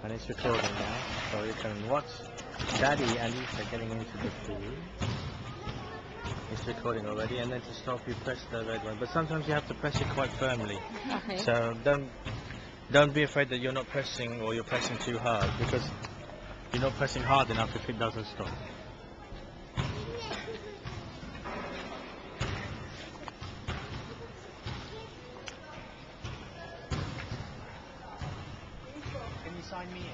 And it's recording now, so you can watch Daddy and Lisa getting into the pool. It's recording already, and then to stop you press the red one. But sometimes you have to press it quite firmly. Okay. So don't be afraid that you're not pressing or you're pressing too hard, because you're not pressing hard enough if it doesn't stop. Can you sign me in?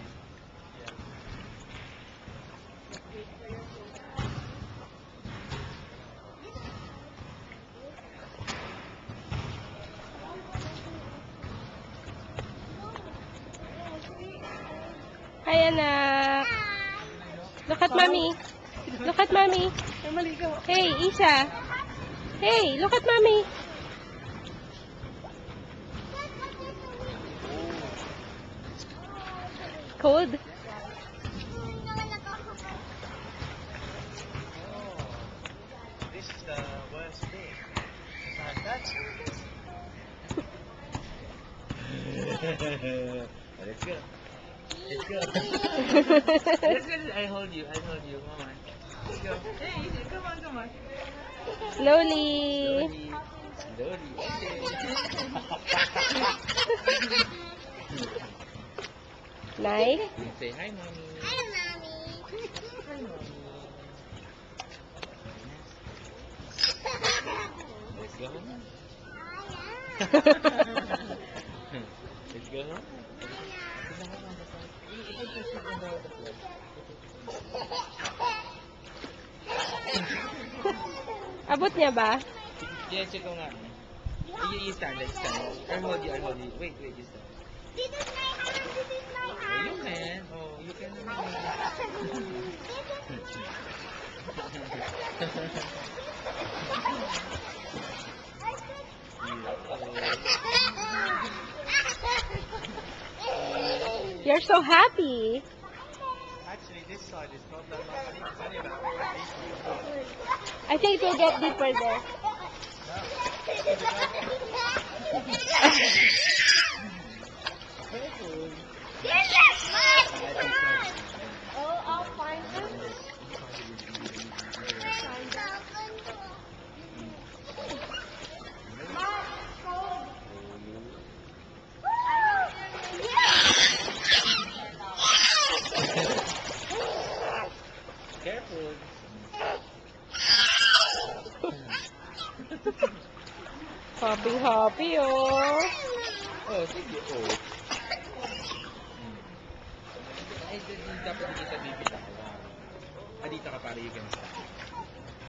Hi, anak. Look at mommy. Look at mommy. Hey, Isa. Hey, look at mommy. Cold? This is the worst bit. That's Let's go. Let's go. Let's go. I hold you. Come on. Let's go. Hey, come on. Slowly. Slowly. Nice. Say hi, mommy. Hi, Mommy. Hi, mommy. Let's go home. Let's go home. Abot niya ba? Yeah, check ko nga. You stand. I'll hold you. Wait, you stand. This is my hand. Oh, you can. Oh, you can. You're so happy. Actually, this side is not that much. It's only about I think it will get deeper there. Oh, I'll find them. Careful. Happy, oh. Oh, sige. Oh. Ay, dapat dito sa bibig ako. Dito ka para you can stop.